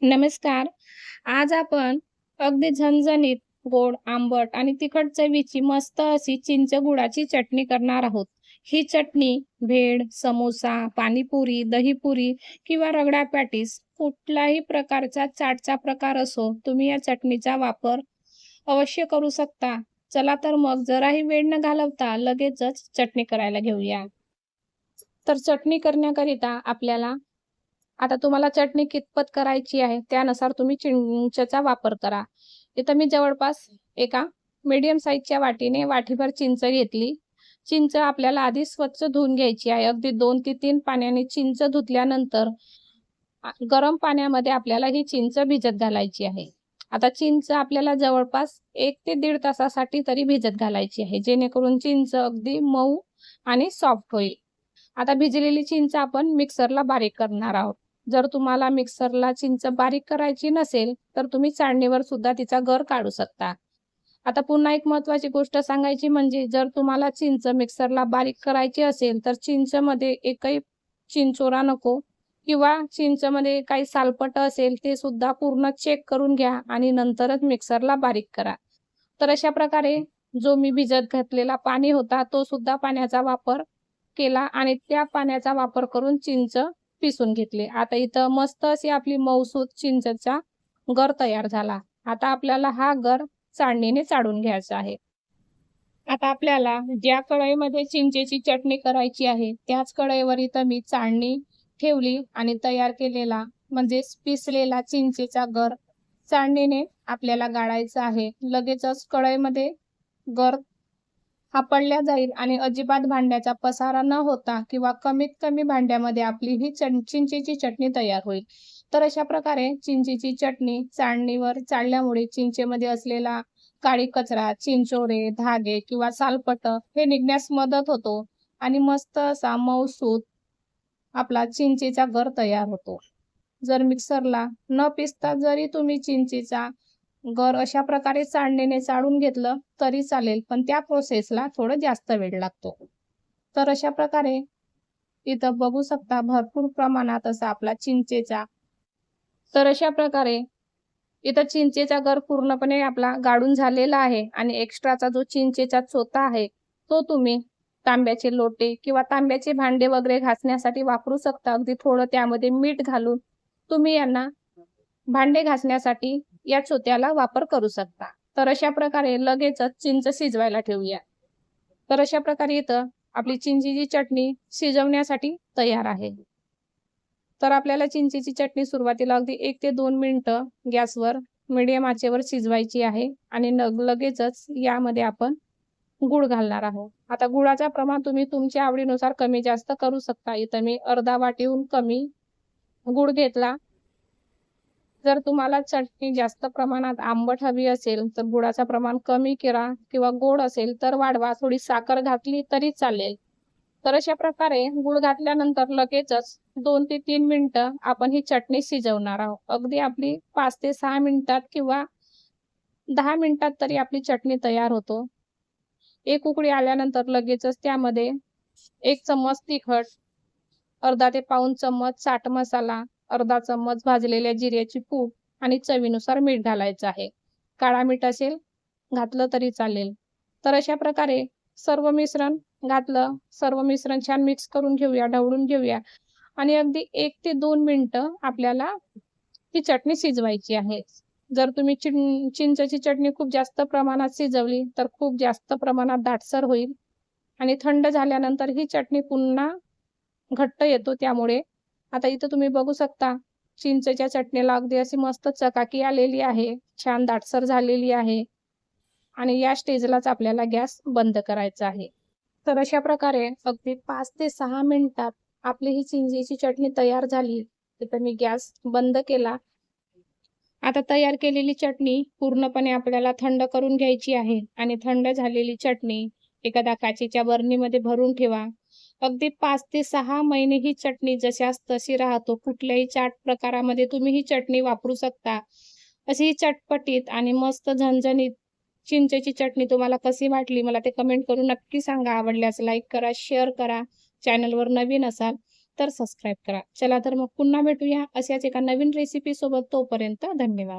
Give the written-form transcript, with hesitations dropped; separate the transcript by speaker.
Speaker 1: नमस्कार. आज आपण अगदी झणझणीत, गोड, आंबट आणि तिखट चवीची मस्त अशी चिंच गुळाची चटणी करणार आहोत. ही चटणी भेळ, समोसा, पाणीपुरी, दहीपुरी किंवा रगडा पॅटीस कुठलाही प्रकारचा चाटचा प्रकार असो, तुम्ही या चटणीचा वापर अवश्य करू शकता. चला तर मग जराही वेळ न घालवता लगेचच चटणी करायला घेऊया. तर चटणी करण्याकरिता आपल्याला आता तुम्हाला चटणी कितपत करायची आहे, त्यानुसार तुम्ही चिंचेचा वापर करा. इथं मी जवळपास एका मीडियम साइजच्या वाटीने वाटीभर चिंच घेतली. चिंच आपल्याला आधी स्वच्छ धुवून घ्यायची आहे. अगदी 2 ते 3 पाण्याने चिंच धुतल्यानंतर गरम पाण्यामध्ये आपल्याला ही चिंच भिजत घालायची आहे. आता चिंच आपल्याला जवळपास 1 ते 1.5 तासासाठी तरी भिजत घालायची आहे, जेणेकरून चिंच अगदी मऊ आणि सॉफ्ट होईल. आता भिजलेली चिंच आपण मिक्सरला बारीक करणार आहोत. जर तुम्हाला मिक्सरला चिंच बारीक करायची नसेल, तर तुम्ही चाळणीवर सुद्धा तिचा गर काढू शकता. आता पुन्हा एक महत्त्वाची गोष्ट सांगायची म्हणजे जर तुम्हाला चिंच मिक्सरला बारीक करायची असेल, तर चिंचमध्ये एकही चिंचोरा नको किंवा चिंचमध्ये काही सालपट असेल ते सुद्धा पूर्ण चेक करून घ्या आणि नंतरच मिक्सरला बारीक करा. तर अशा प्रकारे जो मी भिजत घातलेला पाणी होता, तो सुद्धा पाण्याचा वापर केला आणि त्या पाण्याचा वापर करून चिंच पिसून घेतली. आता इथं मस्त अशी आपली मऊसूत चिंचेचा गर तयार झाला. आता आपल्याला हा गर चाळणीने चाळून घ्यायचा आहे. आता आपल्याला ज्या कढईमध्ये चिंचेची चटणी करायची आहे, त्याच कढईवर इथं मी चाळणी ठेवली आणि तयार केलेला म्हणजेच पिसलेला चिंचेचा गर चाळणीने आपल्याला गाळायचा आहे. लगेचच कढईमध्ये गर हापडल्या जाईल आणि अजिबात भांड्याचा पसारा न होता किंवा कमीत कमी भांड्यामध्ये आपली ही चिंचेची चटणी तयार होईल. तर अशा प्रकारे चिंचेची चटणी चाळणीवर चाळल्यामुळे चिंचेमध्ये असलेला काळी कचरा, चिंचोरे, धागे किंवा सालपट हे निघण्यास मदत होतो आणि मस्त असा मऊसूत आपला चिंचेचा गर तयार होतो. जर मिक्सरला न पिसता जरी तुम्ही चिंचेचा गर अशा प्रकारे चाळणीने चाळून घेतलं तरी चालेल, पण त्या प्रोसेसला थोडं जास्त वेळ लागतो. तर अशा प्रकारे इथं बघू शकता भरपूर प्रमाणात असा आपला चिंचेचा तर अशा प्रकारे इथं चिंचेचा गर पूर्णपणे आपला गाळून झालेला आहे आणि एक्स्ट्राचा जो चिंचेचा चोथा आहे, तो तुम्ही तांब्याचे लोटे किंवा तांब्याचे भांडे वगैरे घासण्यासाठी वापरू शकता. अगदी थोडं त्यामध्ये मीठ घालून तुम्ही यांना भांडे घासण्यासाठी या चोथ्याला वापर करू शकता. तर अशा प्रकारे लगेचच चिंच शिजवायला ठेवूया. तर अशा प्रकारे इथं आपली चिंचेची चटणी शिजवण्यासाठी तयार आहे. तर आपल्याला चिंचेची चटणी सुरुवातीला अगदी 1 ते 2 मिनिटं गॅसवर मीडियम आचेवर शिजवायची आहे आणि लगेचच यामध्ये आपण गूळ घालणार आहोत. आता गुळाचं प्रमाण तुम्ही तुमच्या आवडीनुसार कमी जास्त करू शकता. इथं मी अर्धा वाटीहून कमी गूळ घेतला. जर तुम्हाला चटणी जास्त प्रमाणात आंबट हवी असेल, तर गुळाचं प्रमाण कमी करा किंवा गोड असेल तर वाढवा. थोडी साखर घातली तरी चालेल. तर अशा प्रकारे गूळ घातल्यानंतर लगेचच 2 ते 3 मिनिटं आपण ही चटणी शिजवणार आहोत. अगदी आपली 5 ते 6 मिनिटात किंवा 10 मिनिटात तरी आपली चटणी तयार होतो. एक उकळी आल्यानंतर लगेचच त्यामध्ये 1 चम्मच तिखट, अर्धा ते पाऊण चम्मच चाट मसाला, अर्धा चम्मच भाजलेल्या जिऱ्याची पूड आणि चवीनुसार मीठ घालायचं आहे. काळा मीठ असेल घातलं तरी चालेल. तर अशा प्रकारे सर्व मिश्रण घातलं. सर्व मिश्रण छान मिक्स करून घेऊया, ढवळून घेऊया आणि अगदी 1 ते 2 मिनिटं आपल्याला ती चटणी शिजवायची आहे. जर तुम्ही चिंचेची चटणी खूप जास्त प्रमाणात शिजवली, तर खूप जास्त प्रमाणात दाटसर होईल आणि थंड झाल्यानंतर ही चटणी पुन्हा घट्ट येतो. त्यामुळे आता इथं तुम्ही बघू शकता चिंचेच्या चटणीला अगदी अशी मस्त चकाकी आलेली आहे. छान दाटसर झालेली आहे आणि या स्टेजलाच आपल्याला गॅस बंद करायचा आहे. तर अशा प्रकारे अगदी 5 ते 6 मिनिटात आपली ही चिंचेची चटणी तयार झाली. तर मी गॅस बंद केला. आता तयार केलेली चटणी पूर्णपणे आपल्याला थंड करून घ्यायची आहे आणि थंड झालेली चटणी एखाद्या काचेच्या बरणीमध्ये भरून ठेवा. अगदी 5 ते 6 महिने ही चटणी जशास तशी राहतो. कुठल्याही चाट प्रकारामध्ये तुम्ही ही चटणी वापरू शकता. अशी ही चटपटीत आणि मस्त झणझणीत चिंचेची चटणी तुम्हाला कशी वाटली मला ते कमेंट करून नक्की सांगा. आवडल्यास लाईक करा, शेअर करा. चॅनलवर नवीन असाल तर सबस्क्राईब करा. चला तर मग पुन्हा भेटूया अशाच एका नवीन रेसिपी सोबत. तोपर्यंत धन्यवाद.